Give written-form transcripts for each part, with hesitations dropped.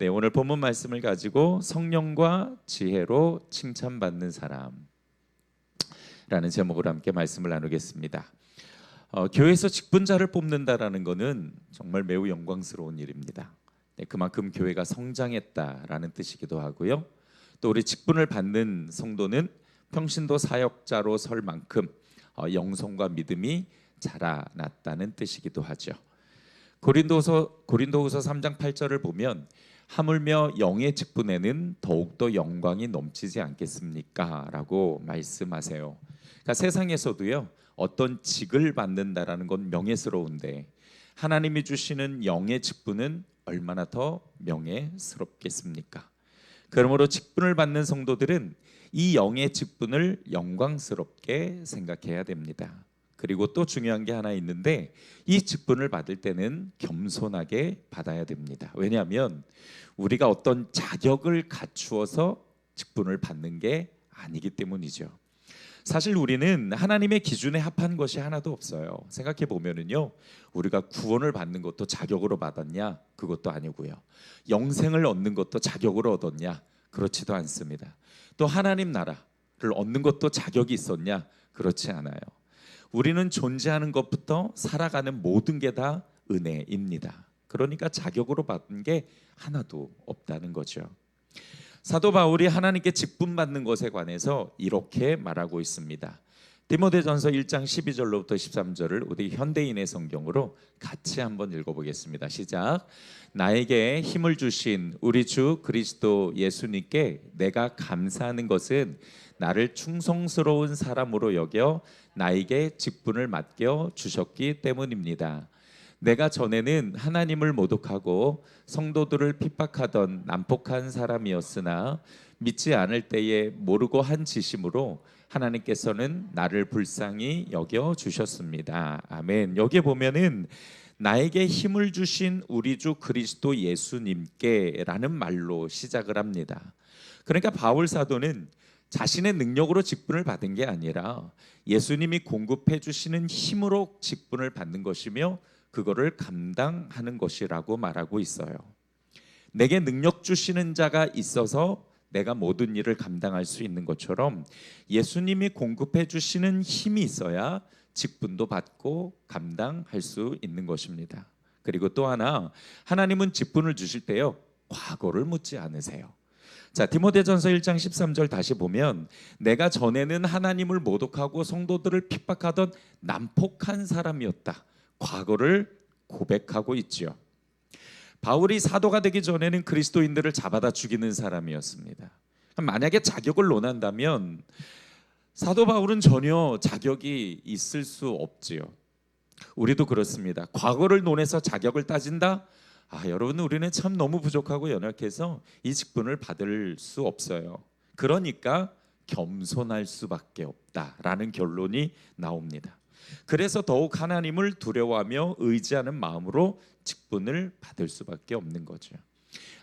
네, 오늘 본문 말씀을 가지고 성령과 지혜로 칭찬받는 사람라는 제목으로 함께 말씀을 나누겠습니다. 교회에서 직분자를 뽑는다라는 것은 정말 매우 영광스러운 일입니다. 네, 그만큼 교회가 성장했다라는 뜻이기도 하고요. 또 우리 직분을 받는 성도는 평신도 사역자로 설 만큼 영성과 믿음이 자라났다는 뜻이기도 하죠. 고린도후서 3장 8절을 보면 하물며 영의 직분에는 더욱더 영광이 넘치지 않겠습니까? 라고 말씀하세요. 그러니까 세상에서도요, 어떤 직을 받는다라는 건 명예스러운데 하나님이 주시는 영의 직분은 얼마나 더 명예스럽겠습니까? 그러므로 직분을 받는 성도들은 이 영의 직분을 영광스럽게 생각해야 됩니다. 그리고 또 중요한 게 하나 있는데 이 직분을 받을 때는 겸손하게 받아야 됩니다. 왜냐하면 우리가 어떤 자격을 갖추어서 직분을 받는 게 아니기 때문이죠. 사실 우리는 하나님의 기준에 합한 것이 하나도 없어요. 생각해 보면은요, 우리가 구원을 받는 것도 자격으로 받았냐? 그것도 아니고요. 영생을 얻는 것도 자격으로 얻었냐? 그렇지도 않습니다. 또 하나님 나라를 얻는 것도 자격이 있었냐? 그렇지 않아요. 우리는 존재하는 것부터 살아가는 모든 게 다 은혜입니다. 그러니까 자격으로 받은 게 하나도 없다는 거죠. 사도 바울이 하나님께 직분 받는 것에 관해서 이렇게 말하고 있습니다. 디모데전서 1장 12절로부터 13절을 우리 현대인의 성경으로 같이 한번 읽어보겠습니다. 시작. 나에게 힘을 주신 우리 주 그리스도 예수님께 내가 감사하는 것은 나를 충성스러운 사람으로 여겨 나에게 직분을 맡겨 주셨기 때문입니다. 내가 전에는 하나님을 모독하고 성도들을 핍박하던 난폭한 사람이었으나 믿지 않을 때에 모르고 한 지심으로 하나님께서는 나를 불쌍히 여겨 주셨습니다. 아멘. 여기 보면은 나에게 힘을 주신 우리 주 그리스도 예수님께라는 말로 시작을 합니다. 그러니까 바울 사도는 자신의 능력으로 직분을 받은 게 아니라 예수님이 공급해 주시는 힘으로 직분을 받는 것이며 그거를 감당하는 것이라고 말하고 있어요. 내게 능력 주시는 자가 있어서 내가 모든 일을 감당할 수 있는 것처럼 예수님이 공급해 주시는 힘이 있어야 직분도 받고 감당할 수 있는 것입니다. 그리고 또 하나, 하나님은 직분을 주실 때요, 과거를 묻지 않으세요. 자, 디모데전서 1장 13절 다시 보면 내가 전에는 하나님을 모독하고 성도들을 핍박하던 난폭한 사람이었다. 과거를 고백하고 있지요. 바울이 사도가 되기 전에는 그리스도인들을 잡아다 죽이는 사람이었습니다. 만약에 자격을 논한다면 사도 바울은 전혀 자격이 있을 수 없지요. 우리도 그렇습니다. 과거를 논해서 자격을 따진다? 여러분, 우리는 참 너무 부족하고 연약해서 이 직분을 받을 수 없어요. 그러니까 겸손할 수밖에 없다라는 결론이 나옵니다. 그래서 더욱 하나님을 두려워하며 의지하는 마음으로 직분을 받을 수밖에 없는 거죠.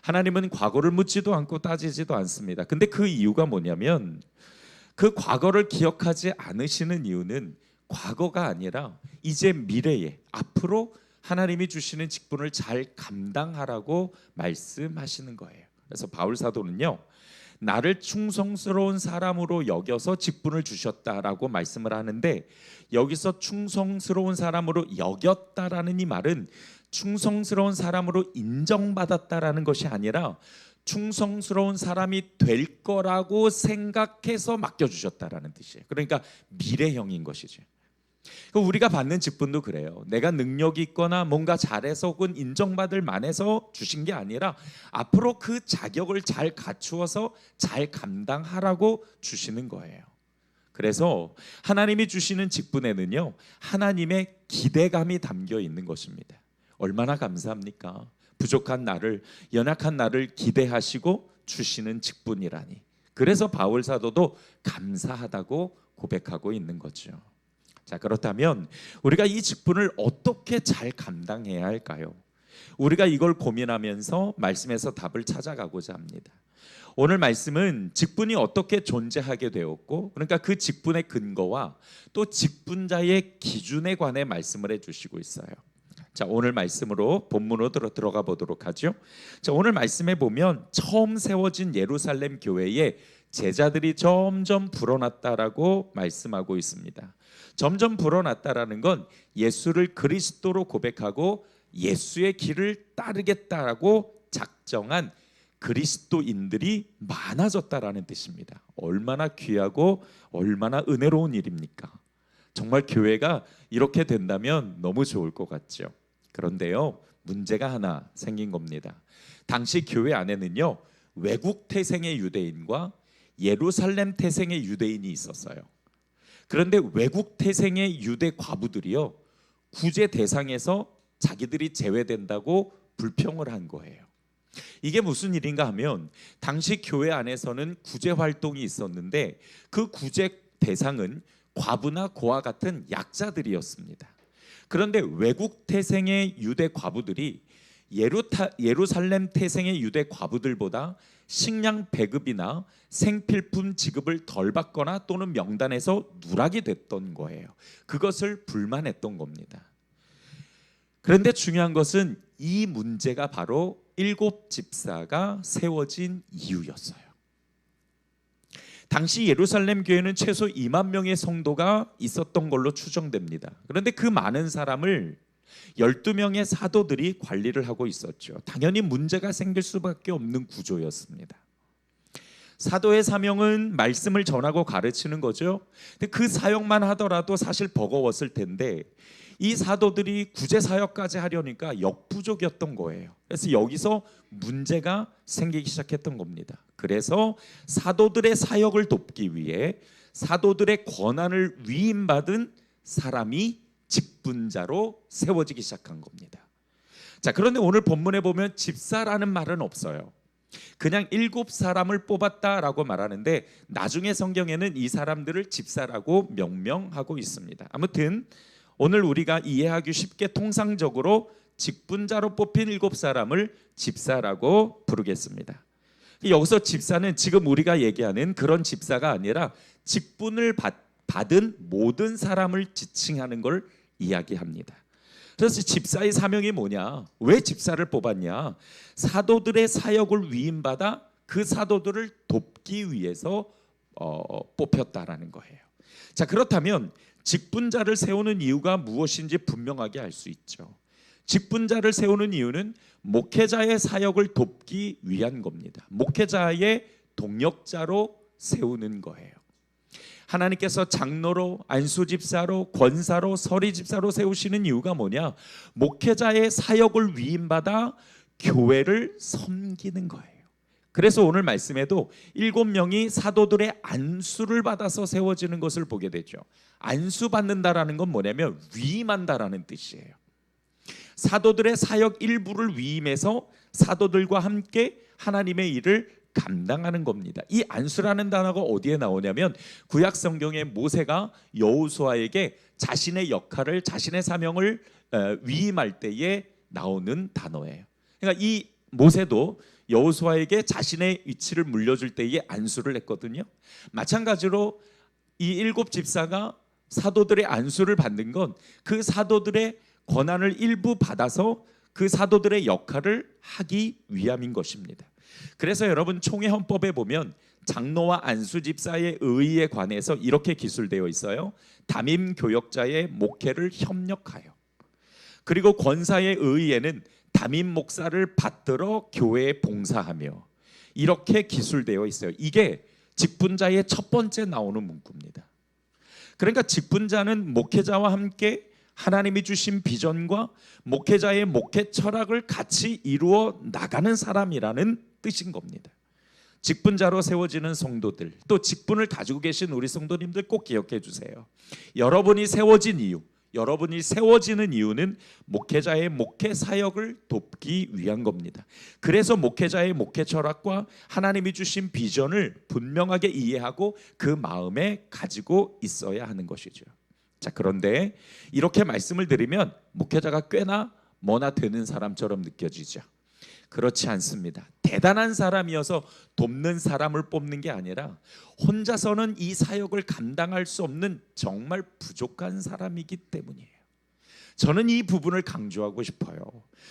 하나님은 과거를 묻지도 않고 따지지도 않습니다. 근데 그 이유가 뭐냐면 그 과거를 기억하지 않으시는 이유는 과거가 아니라 이제 미래에 앞으로 하나님이 주시는 직분을 잘 감당하라고 말씀하시는 거예요. 그래서 바울 사도는요, 나를 충성스러운 사람으로 여겨서 직분을 주셨다라고 말씀을 하는데 여기서 충성스러운 사람으로 여겼다라는 이 말은 충성스러운 사람으로 인정받았다라는 것이 아니라 충성스러운 사람이 될 거라고 생각해서 맡겨주셨다라는 뜻이에요. 그러니까 미래형인 것이죠. 우리가 받는 직분도 그래요. 내가 능력이 있거나 뭔가 잘해서 혹은 인정받을 만해서 주신 게 아니라 앞으로 그 자격을 잘 갖추어서 잘 감당하라고 주시는 거예요. 그래서 하나님이 주시는 직분에는요, 하나님의 기대감이 담겨 있는 것입니다. 얼마나 감사합니까? 부족한 나를, 연약한 나를 기대하시고 주시는 직분이라니. 그래서 바울 사도도 감사하다고 고백하고 있는 거죠. 자, 그렇다면 우리가 이 직분을 어떻게 잘 감당해야 할까요? 우리가 이걸 고민하면서 말씀에서 답을 찾아가고자 합니다. 오늘 말씀은 직분이 어떻게 존재하게 되었고, 그러니까 그 직분의 근거와 또 직분자의 기준에 관해 말씀을 해주시고 있어요. 자, 오늘 말씀으로 본문으로 들어가 보도록 하죠. 자, 오늘 말씀에 보면 처음 세워진 예루살렘 교회에 제자들이 점점 불어났다라고 말씀하고 있습니다. 점점 불어났다라는 건 예수를 그리스도로 고백하고 예수의 길을 따르겠다라고 작정한 그리스도인들이 많아졌다라는 뜻입니다. 얼마나 귀하고 얼마나 은혜로운 일입니까? 정말 교회가 이렇게 된다면 너무 좋을 것 같죠. 그런데요, 문제가 하나 생긴 겁니다. 당시 교회 안에는요, 외국 태생의 유대인과 예루살렘 태생의 유대인이 있었어요. 그런데 외국 태생의 유대 과부들이요, 구제 대상에서 자기들이 제외된다고 불평을 한 거예요. 이게 무슨 일인가 하면 당시 교회 안에서는 구제 활동이 있었는데 그 구제 대상은 과부나 고아 같은 약자들이었습니다. 그런데 외국 태생의 유대 과부들이 예루살렘 태생의 유대 과부들보다 식량 배급이나 생필품 지급을 덜 받거나 또는 명단에서 누락이 됐던 거예요. 그것을 불만했던 겁니다. 그런데 중요한 것은 이 문제가 바로 일곱 집사가 세워진 이유였어요. 당시 예루살렘 교회는 최소 2만 명의 성도가 있었던 걸로 추정됩니다. 그런데 그 많은 사람을 12명의 사도들이 관리를 하고 있었죠. 당연히 문제가 생길 수밖에 없는 구조였습니다. 사도의 사명은 말씀을 전하고 가르치는 거죠. 근데 그 사역만 하더라도 사실 버거웠을 텐데 이 사도들이 구제 사역까지 하려니까 역부족이었던 거예요. 그래서 여기서 문제가 생기기 시작했던 겁니다. 그래서 사도들의 사역을 돕기 위해 사도들의 권한을 위임받은 사람이 직분자로 세워지기 시작한 겁니다. 자, 그런데 오늘 본문에 보면 집사라는 말은 없어요. 그냥 7사람을 뽑았다라고 말하는데 나중에 성경에는 이 사람들을 집사라고 명명하고 있습니다. 아무튼 오늘 우리가 이해하기 쉽게 통상적으로 직분자로 뽑힌 7사람을 집사라고 부르겠습니다. 여기서 집사는 지금 우리가 얘기하는 그런 집사가 아니라 직분을 받은 모든 사람을 지칭하는 걸 이야기합니다. 그래서 집사의 사명이 뭐냐? 왜 집사를 뽑았냐? 사도들의 사역을 위임받아 그 사도들을 돕기 위해서 뽑혔다라는 거예요. 자, 그렇다면 직분자를 세우는 이유가 무엇인지 분명하게 알 수 있죠. 직분자를 세우는 이유는 목회자의 사역을 돕기 위한 겁니다. 목회자의 동역자로 세우는 거예요. 하나님께서 장로로, 안수집사로, 권사로, 서리집사로 세우시는 이유가 뭐냐? 목회자의 사역을 위임받아 교회를 섬기는 거예요. 그래서 오늘 말씀에도 7명이 사도들의 안수를 받아서 세워지는 것을 보게 되죠. 안수받는다라는 건 뭐냐면 위임한다라는 뜻이에요. 사도들의 사역 일부를 위임해서 사도들과 함께 하나님의 일을 감당하는 겁니다. 이 안수라는 단어가 어디에 나오냐면 구약 성경에 모세가 여호수아에게 자신의 역할을, 자신의 사명을 위임할 때에 나오는 단어예요. 그러니까 이 모세도 여호수아에게 자신의 위치를 물려줄 때에 안수를 했거든요. 마찬가지로 이 7집사가 사도들의 안수를 받는 건 그 사도들의 권한을 일부 받아서 그 사도들의 역할을 하기 위함인 것입니다. 그래서 여러분 총회 헌법에 보면 장로와 안수집사의 의의에 관해서 이렇게 기술되어 있어요. 담임 교역자의 목회를 협력하여. 그리고 권사의 의의에는 담임 목사를 받들어 교회에 봉사하며. 이렇게 기술되어 있어요. 이게 직분자의 첫 번째 나오는 문구입니다. 그러니까 직분자는 목회자와 함께 하나님이 주신 비전과 목회자의 목회 철학을 같이 이루어 나가는 사람이라는 뜻인 겁니다. 직분자로 세워지는 성도들, 또 직분을 가지고 계신 우리 성도님들 꼭 기억해 주세요. 여러분이 세워지는 이유는 목회자의 목회 사역을 돕기 위한 겁니다. 그래서 목회자의 목회 철학과 하나님이 주신 비전을 분명하게 이해하고 그 마음에 가지고 있어야 하는 것이죠. 자, 그런데 이렇게 말씀을 드리면 목회자가 꽤나 뭐나 되는 사람처럼 느껴지죠. 그렇지 않습니다. 대단한 사람이어서 돕는 사람을 뽑는 게 아니라 혼자서는 이 사역을 감당할 수 없는 정말 부족한 사람이기 때문이에요. 저는 이 부분을 강조하고 싶어요.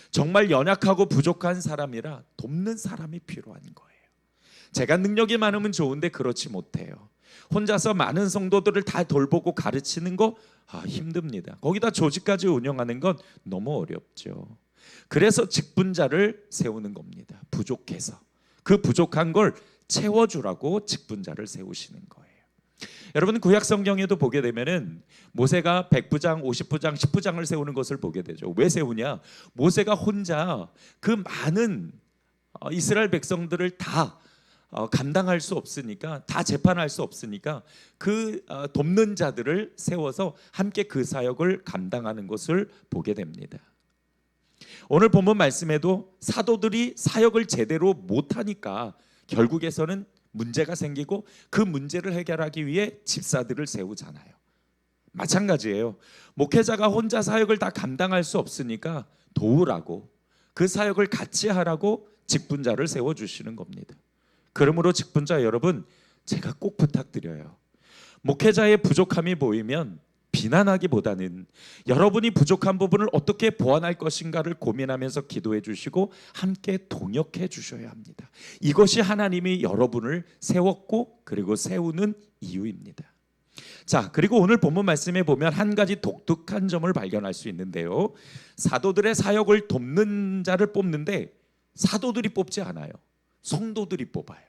정말 연약하고 부족한 사람이라 돕는 사람이 필요한 거예요. 제가 능력이 많으면 좋은데 그렇지 못해요. 혼자서 많은 성도들을 다 돌보고 가르치는 거 힘듭니다. 거기다 조직까지 운영하는 건 너무 어렵죠. 그래서 직분자를 세우는 겁니다. 부족해서 그 부족한 걸 채워주라고 직분자를 세우시는 거예요. 여러분 구약 성경에도 보게 되면은 모세가 100부장, 50부장, 10부장을 세우는 것을 보게 되죠. 왜 세우냐? 모세가 혼자 그 많은 이스라엘 백성들을 다 감당할 수 없으니까, 다 재판할 수 없으니까 그 돕는 자들을 세워서 함께 그 사역을 감당하는 것을 보게 됩니다. 오늘 본문 말씀에도 사도들이 사역을 제대로 못하니까 결국에서는 문제가 생기고 그 문제를 해결하기 위해 집사들을 세우잖아요. 마찬가지예요. 목회자가 혼자 사역을 다 감당할 수 없으니까 도우라고, 그 사역을 같이 하라고 직분자를 세워주시는 겁니다. 그러므로 직분자 여러분, 제가 꼭 부탁드려요. 목회자의 부족함이 보이면 비난하기보다는 여러분이 부족한 부분을 어떻게 보완할 것인가를 고민하면서 기도해 주시고 함께 동역해 주셔야 합니다. 이것이 하나님이 여러분을 세웠고 그리고 세우는 이유입니다. 자, 그리고 오늘 본문 말씀에 보면 한 가지 독특한 점을 발견할 수 있는데요. 사도들의 사역을 돕는 자를 뽑는데 사도들이 뽑지 않아요. 성도들이 뽑아요.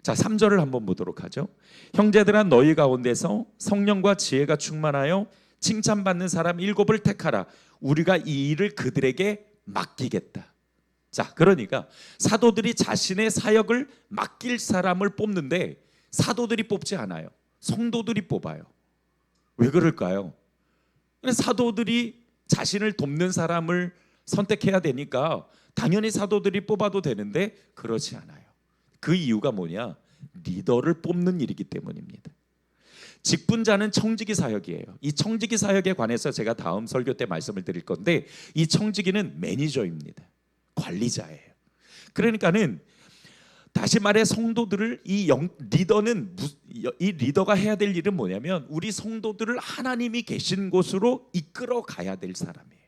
자, 3절을 한번 보도록 하죠. 형제들아 너희 가운데서 성령과 지혜가 충만하여 칭찬받는 사람 7을 택하라. 우리가 이 일을 그들에게 맡기겠다. 자, 그러니까 사도들이 자신의 사역을 맡길 사람을 뽑는데 사도들이 뽑지 않아요. 성도들이 뽑아요. 왜 그럴까요? 사도들이 자신을 돕는 사람을 선택해야 되니까 당연히 사도들이 뽑아도 되는데 그렇지 않아요. 그 이유가 뭐냐? 리더를 뽑는 일이기 때문입니다. 직분자는 청지기 사역이에요. 이 청지기 사역에 관해서 제가 다음 설교 때 말씀을 드릴 건데, 이 청지기는 매니저입니다. 관리자예요. 그러니까는 다시 말해 성도들을 이 리더가 해야 될 일은 뭐냐면 우리 성도들을 하나님이 계신 곳으로 이끌어 가야 될 사람이에요.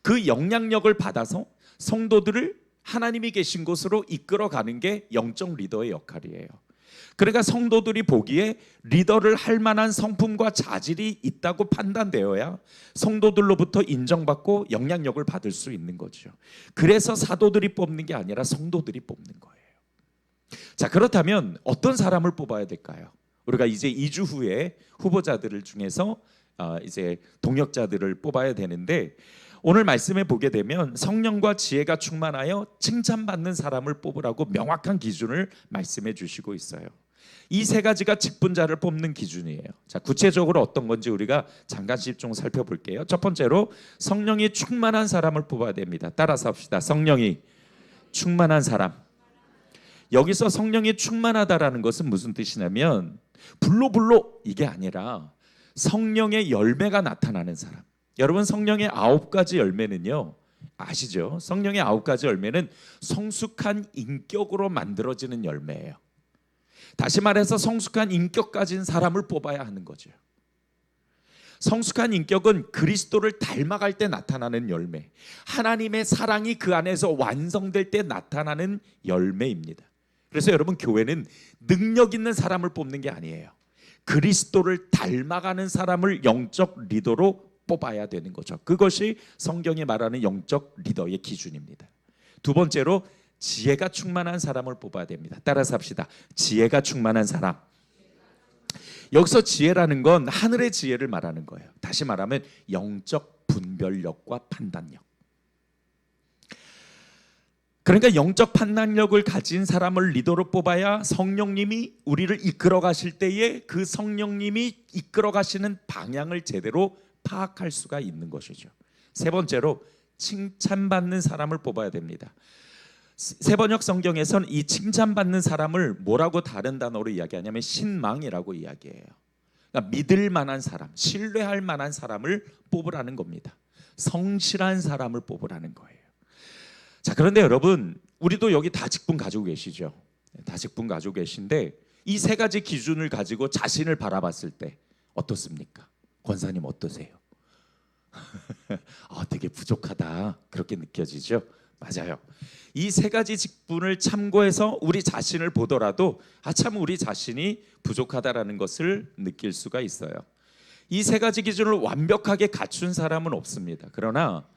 그 영향력을 받아서 성도들을 하나님이 계신 곳으로 이끌어가는 게 영적 리더의 역할이에요. 그러니까 성도들이 보기에 리더를 할 만한 성품과 자질이 있다고 판단되어야 성도들로부터 인정받고 영향력을 받을 수 있는 거죠. 그래서 사도들이 뽑는 게 아니라 성도들이 뽑는 거예요. 자, 그렇다면 어떤 사람을 뽑아야 될까요? 우리가 이제 2주 후에 후보자들을 중에서 이제 동역자들을 뽑아야 되는데, 오늘 말씀에 보게 되면 성령과 지혜가 충만하여 칭찬받는 사람을 뽑으라고 명확한 기준을 말씀해 주시고 있어요. 이 세 가지가 직분자를 뽑는 기준이에요. 자, 구체적으로 어떤 건지 우리가 잠깐씩 좀 살펴볼게요. 첫 번째로 성령이 충만한 사람을 뽑아야 됩니다. 따라서 합시다. 성령이 충만한 사람. 여기서 성령이 충만하다라는 것은 무슨 뜻이냐면 불로 이게 아니라 성령의 열매가 나타나는 사람. 여러분, 성령의 9가지 열매는요, 아시죠? 성령의 9가지 열매는 성숙한 인격으로 만들어지는 열매예요. 다시 말해서 성숙한 인격 가진 사람을 뽑아야 하는 거죠. 성숙한 인격은 그리스도를 닮아갈 때 나타나는 열매, 하나님의 사랑이 그 안에서 완성될 때 나타나는 열매입니다. 그래서 여러분, 교회는 능력 있는 사람을 뽑는 게 아니에요. 그리스도를 닮아가는 사람을 영적 리더로 뽑아야 되는 거죠. 그것이 성경이 말하는 영적 리더의 기준입니다. 두 번째로 지혜가 충만한 사람을 뽑아야 됩니다. 따라서 합시다. 지혜가 충만한 사람. 여기서 지혜라는 건 하늘의 지혜를 말하는 거예요. 다시 말하면 영적 분별력과 판단력. 그러니까 영적 판단력을 가진 사람을 리더로 뽑아야 성령님이 우리를 이끌어 가실 때에 그 성령님이 이끌어 가시는 방향을 제대로 파악할 수가 있는 것이죠. 세 번째로 칭찬받는 사람을 뽑아야 됩니다. 세번역 성경에서는 이 칭찬받는 사람을 뭐라고 다른 단어로 이야기하냐면 신망이라고 이야기해요. 그러니까 믿을 만한 사람, 신뢰할 만한 사람을 뽑으라는 겁니다. 성실한 사람을 뽑으라는 거예요. 자, 그런데 여러분, 우리도 여기 다 직분 가지고 계시죠? 다 직분 가지고 계신데 이 세 가지 기준을 가지고 자신을 바라봤을 때 어떻습니까? 권사님 어떠세요? 되게 부족하다 그렇게 느껴지죠? 맞아요. 이 세 가지 직분을 참고해서 우리 자신을 보더라도 참 우리 자신이 부족하다라는 것을 느낄 수가 있어요. 이 세 가지 기준을 완벽하게 갖춘 사람은 없습니다. 그러나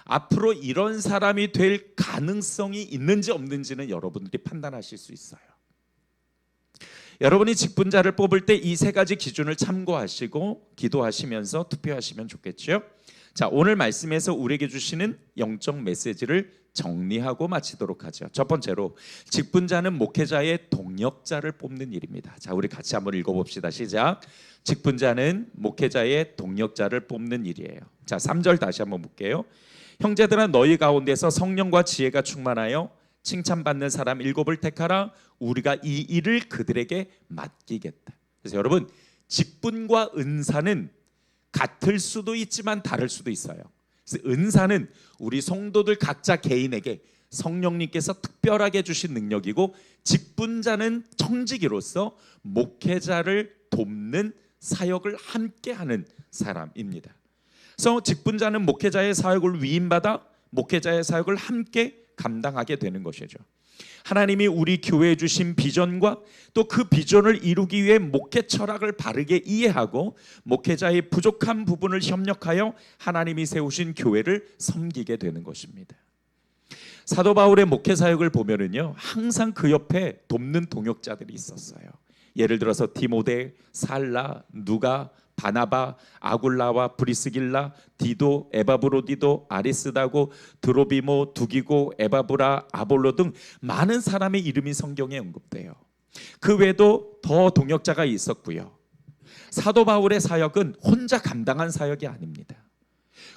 앞으로 이런 사람이 될 가능성이 있는지 없는지는 여러분들이 판단하실 수 있어요. 여러분이 직분자를 뽑을 때 이 세 가지 기준을 참고하시고 기도하시면서 투표하시면 좋겠죠. 자, 오늘 말씀에서 우리에게 주시는 영적 메시지를 정리하고 마치도록 하죠. 첫 번째로, 직분자는 목회자의 동역자를 뽑는 일입니다. 자, 우리 같이 한번 읽어봅시다. 시작. 직분자는 목회자의 동역자를 뽑는 일이에요. 자, 3절 다시 한번 볼게요. 형제들아, 너희 가운데서 성령과 지혜가 충만하여 칭찬받는 사람 7을 택하라. 우리가 이 일을 그들에게 맡기겠다. 그래서 여러분, 직분과 은사는 같을 수도 있지만 다를 수도 있어요. 그래서 은사는 우리 성도들 각자 개인에게 성령님께서 특별하게 주신 능력이고, 직분자는 청지기로서 목회자를 돕는 사역을 함께하는 사람입니다. 그래서 직분자는 목회자의 사역을 위임받아 목회자의 사역을 함께 감당하게 되는 것이죠. 하나님이 우리 교회에 주신 비전과 또 그 비전을 이루기 위해 목회 철학을 바르게 이해하고 목회자의 부족한 부분을 협력하여 하나님이 세우신 교회를 섬기게 되는 것입니다. 사도 바울의 목회 사역을 보면은요, 항상 그 옆에 돕는 동역자들이 있었어요. 예를 들어서 디모데, 살라, 누가, 바나바, 아굴라와 브리스길라, 디도, 에바브로디도, 아리스다고, 드로비모, 두기고, 에바브라, 아볼로 등 많은 사람의 이름이 성경에 언급돼요. 그 외에도 더 동역자가 있었고요. 사도 바울의 사역은 혼자 감당한 사역이 아닙니다.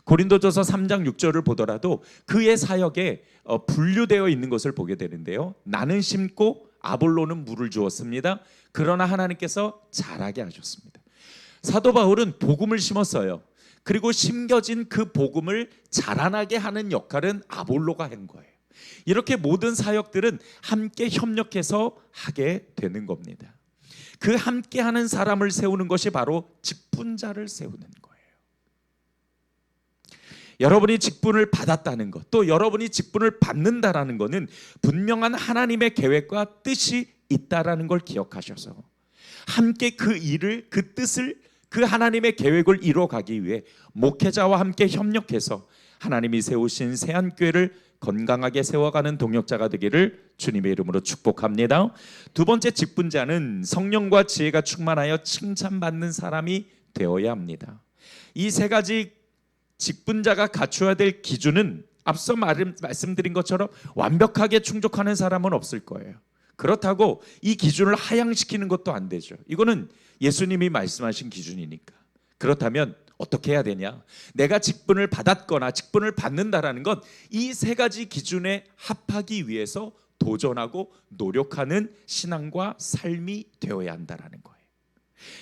고린도전서 3장 6절을 보더라도 그의 사역에 분류되어 있는 것을 보게 되는데요. 나는 심고 아볼로는 물을 주었습니다. 그러나 하나님께서 자라게 하셨습니다. 사도 바울은 복음을 심었어요. 그리고 심겨진 그 복음을 자라나게 하는 역할은 아볼로가 한 거예요. 이렇게 모든 사역들은 함께 협력해서 하게 되는 겁니다. 그 함께하는 사람을 세우는 것이 바로 직분자를 세우는 거예요. 여러분이 직분을 받았다는 것, 또 여러분이 직분을 받는다라는 것은 분명한 하나님의 계획과 뜻이 있다라는 걸 기억하셔서 함께 그 일을, 그 뜻을, 그 하나님의 계획을 이루어가기 위해 목회자와 함께 협력해서 하나님이 세우신 새한교회를 건강하게 세워가는 동역자가 되기를 주님의 이름으로 축복합니다. 두 번째, 직분자는 성령과 지혜가 충만하여 칭찬받는 사람이 되어야 합니다. 이 세 가지 직분자가 갖춰야 될 기준은 앞서 말씀드린 것처럼 완벽하게 충족하는 사람은 없을 거예요. 그렇다고 이 기준을 하향시키는 것도 안 되죠. 이거는 예수님이 말씀하신 기준이니까. 그렇다면 어떻게 해야 되냐? 내가 직분을 받았거나 직분을 받는다라는 건 이 세 가지 기준에 합하기 위해서 도전하고 노력하는 신앙과 삶이 되어야 한다라는 거예요.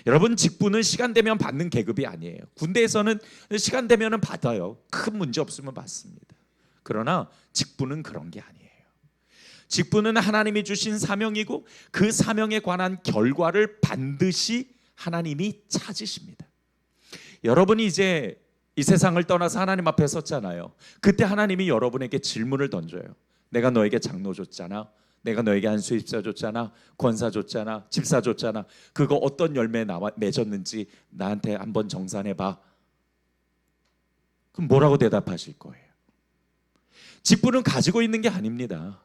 여러분, 직분은 시간 되면 받는 계급이 아니에요. 군대에서는 시간 되면 받아요. 큰 문제 없으면 받습니다. 그러나 직분은 그런 게 아니에요. 직분은 하나님이 주신 사명이고 그 사명에 관한 결과를 반드시 하나님이 찾으십니다. 여러분이 이제 이 세상을 떠나서 하나님 앞에 섰잖아요. 그때 하나님이 여러분에게 질문을 던져요. 내가 너에게 장로 줬잖아. 내가 너에게 한수입사 줬잖아. 권사 줬잖아. 집사 줬잖아. 그거 어떤 열매 맺었는지 나한테 한번 정산해봐. 그럼 뭐라고 대답하실 거예요? 직분은 가지고 있는 게 아닙니다.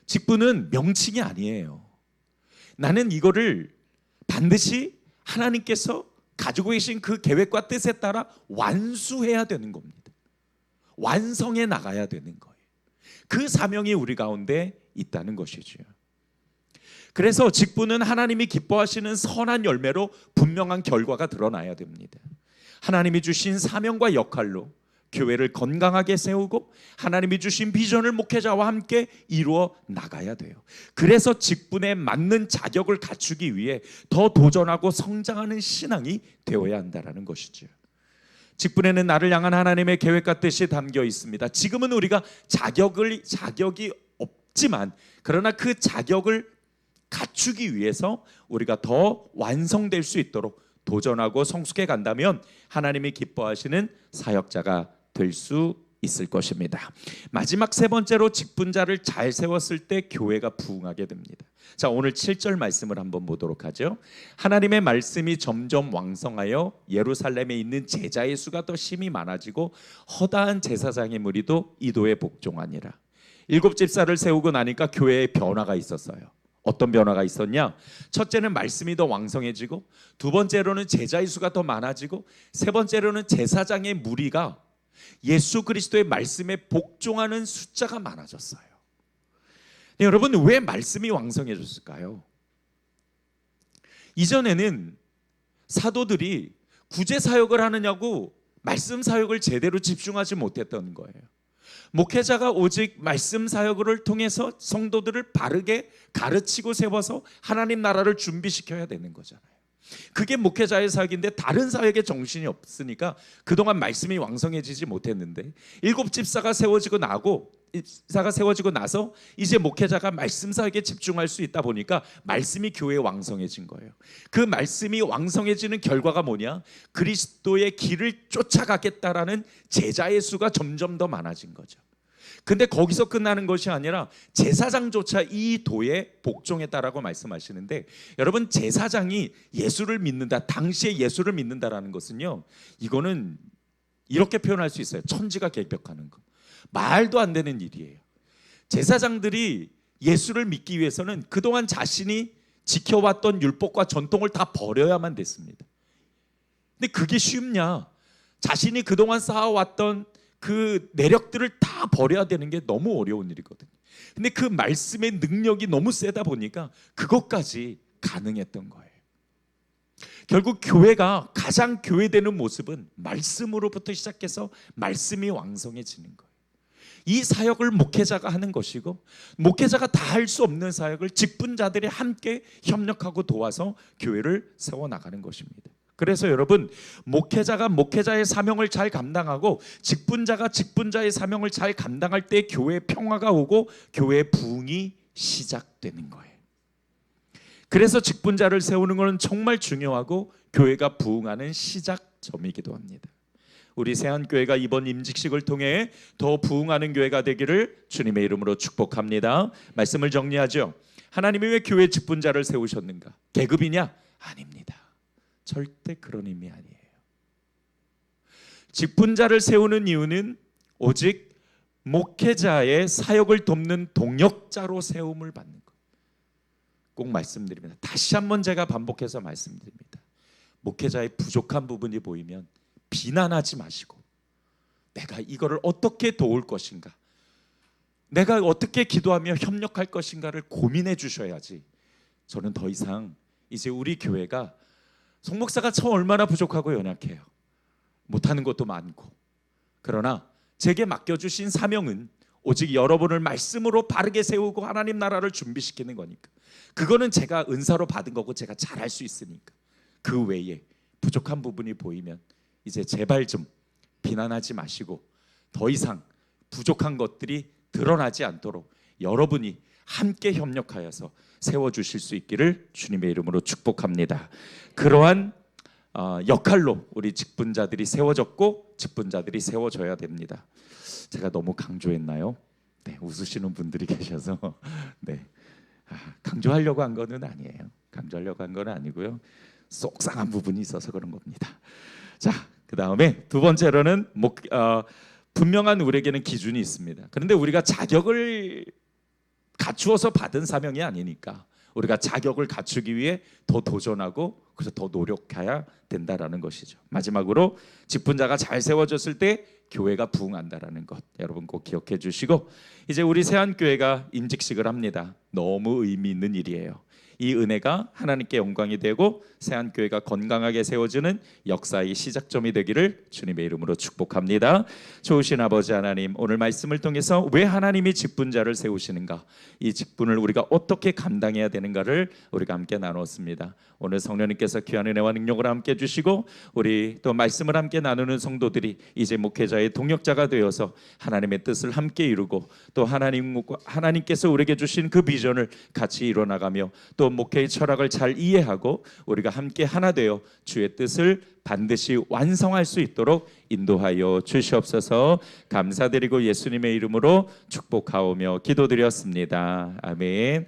직분은 명칭이 아니에요. 나는 이거를 반드시 하나님께서 가지고 계신 그 계획과 뜻에 따라 완수해야 되는 겁니다. 완성해 나가야 되는 거예요. 그 사명이 우리 가운데 있다는 것이죠. 그래서 직분은 하나님이 기뻐하시는 선한 열매로 분명한 결과가 드러나야 됩니다. 하나님이 주신 사명과 역할로 교회를 건강하게 세우고 하나님이 주신 비전을 목회자와 함께 이루어 나가야 돼요. 그래서 직분에 맞는 자격을 갖추기 위해 더 도전하고 성장하는 신앙이 되어야 한다는 것이죠. 직분에는 나를 향한 하나님의 계획과 뜻이 담겨 있습니다. 지금은 우리가 자격이 없지만 그러나 그 자격을 갖추기 위해서 우리가 더 완성될 수 있도록 도전하고 성숙해 간다면 하나님이 기뻐하시는 사역자가 될 수 있을 것입니다. 마지막 세 번째로 직분자를 잘 세웠을 때 교회가 부흥하게 됩니다. 자, 오늘 7절 말씀을 한번 보도록 하죠. 하나님의 말씀이 점점 왕성하여 예루살렘에 있는 제자의 수가 더 심히 많아지고 허다한 제사장의 무리도 이도에 복종하니라. 7집사를 세우고 나니까 교회에 변화가 있었어요. 어떤 변화가 있었냐? 첫째는 말씀이 더 왕성해지고, 두 번째로는 제자의 수가 더 많아지고, 세 번째로는 제사장의 무리가 예수 그리스도의 말씀에 복종하는 숫자가 많아졌어요. 네, 여러분, 왜 말씀이 왕성해졌을까요? 이전에는 사도들이 구제 사역을 하느냐고 말씀 사역을 제대로 집중하지 못했던 거예요. 목회자가 오직 말씀 사역을 통해서 성도들을 바르게 가르치고 세워서 하나님 나라를 준비시켜야 되는 거잖아요. 그게 목회자의 사역인데 다른 사역에 정신이 없으니까 그동안 말씀이 왕성해지지 못했는데, 7집사가 세워지고 나서 이제 목회자가 말씀 사역에 집중할 수 있다 보니까 말씀이 교회에 왕성해진 거예요. 그 말씀이 왕성해지는 결과가 뭐냐? 그리스도의 길을 쫓아가겠다라는 제자의 수가 점점 더 많아진 거죠. 근데 거기서 끝나는 것이 아니라 제사장조차 이 도에 복종했다라고 말씀하시는데, 여러분, 제사장이 예수를 믿는다, 당시에 예수를 믿는다라는 것은요, 이거는 이렇게 표현할 수 있어요. 천지가 개벽하는 거, 말도 안 되는 일이에요. 제사장들이 예수를 믿기 위해서는 그동안 자신이 지켜왔던 율법과 전통을 다 버려야만 됐습니다. 근데 그게 쉽냐? 자신이 그동안 쌓아왔던 그 내력들을 다 버려야 되는 게 너무 어려운 일이거든요. 근데 그 말씀의 능력이 너무 세다 보니까 그것까지 가능했던 거예요. 결국 교회가 가장 교회되는 모습은 말씀으로부터 시작해서 말씀이 왕성해지는 거예요. 이 사역을 목회자가 하는 것이고, 목회자가 다 할 수 없는 사역을 직분자들이 함께 협력하고 도와서 교회를 세워나가는 것입니다. 그래서 여러분, 목회자가 목회자의 사명을 잘 감당하고 직분자가 직분자의 사명을 잘 감당할 때 교회에 평화가 오고 교회의 부흥이 시작되는 거예요. 그래서 직분자를 세우는 것은 정말 중요하고 교회가 부흥하는 시작점이기도 합니다. 우리 세안교회가 이번 임직식을 통해 더 부흥하는 교회가 되기를 주님의 이름으로 축복합니다. 말씀을 정리하죠. 하나님이 왜 교회 직분자를 세우셨는가? 계급이냐? 아닙니다. 절대 그런 의미 아니에요. 직분자를 세우는 이유는 오직 목회자의 사역을 돕는 동역자로 세움을 받는 것. 꼭 말씀드립니다. 다시 한번 제가 반복해서 말씀드립니다. 목회자의 부족한 부분이 보이면 비난하지 마시고, 내가 이거를 어떻게 도울 것인가, 내가 어떻게 기도하며 협력할 것인가를 고민해 주셔야지. 저는 더 이상 이제 우리 교회가 송목사가 저 얼마나 부족하고 연약해요. 못하는 것도 많고. 그러나 제게 맡겨주신 사명은 오직 여러분을 말씀으로 바르게 세우고 하나님 나라를 준비시키는 거니까, 그거는 제가 은사로 받은 거고 제가 잘할 수 있으니까, 그 외에 부족한 부분이 보이면 이제 제발 좀 비난하지 마시고 더 이상 부족한 것들이 드러나지 않도록 여러분이 함께 협력하여서 세워주실 수 있기를 주님의 이름으로 축복합니다. 그러한 역할로 우리 직분자들이 세워졌고 직분자들이 세워져야 됩니다. 제가 너무 강조했나요? 네, 웃으시는 분들이 계셔서 네, 강조하려고 한 거는 아니에요. 강조하려고 한 건 아니고요. 속상한 부분이 있어서 그런 겁니다. 자, 그 다음에 두 번째로는 분명한 우리에게는 기준이 있습니다. 그런데 우리가 자격을 갖추어서 받은 사명이 아니니까 우리가 자격을 갖추기 위해 더 도전하고 그래서 더 노력해야 된다라는 것이죠. 마지막으로 직분자가 잘 세워졌을 때 교회가 부흥한다라는 것, 여러분 꼭 기억해 주시고, 이제 우리 세안교회가 임직식을 합니다. 너무 의미 있는 일이에요. 이 은혜가 하나님께 영광이 되고 세안교회가 건강하게 세워지는 역사의 시작점이 되기를 주님의 이름으로 축복합니다. 좋으신 아버지 하나님, 오늘 말씀을 통해서 왜 하나님이 직분자를 세우시는가, 이 직분을 우리가 어떻게 감당해야 되는가를 우리가 함께 나눴습니다. 오늘 성령님께서 귀한 은혜와 능력을 함께 주시고 우리 또 말씀을 함께 나누는 성도들이 이제 목회자의 동역자가 되어서 하나님의 뜻을 함께 이루고 또 하나님께서 우리에게 주신 그 비전을 같이 이뤄나가며 또 또 목회의 철학을 잘 이해하고 우리가 함께 하나 되어 주의 뜻을 반드시 완성할 수 있도록 인도하여 주시옵소서. 감사드리고 예수님의 이름으로 축복하오며 기도드렸습니다. 아멘.